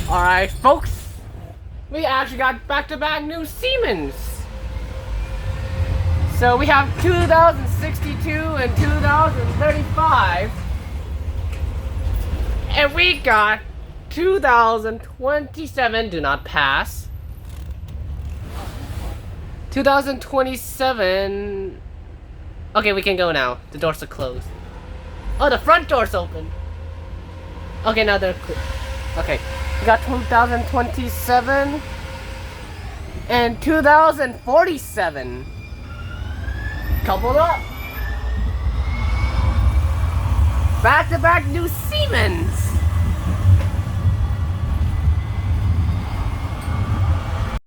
Alright, folks. We actually got back-to-back new Siemens. So we have 2062 and 2035. And we got 2027, do not pass. 2027. Okay, we can go now. The doors are closed. Oh, the front door's open. Okay, now they're clear. Okay, we got 2027 and 2047. Coupled up. Back-to-back new Siemens.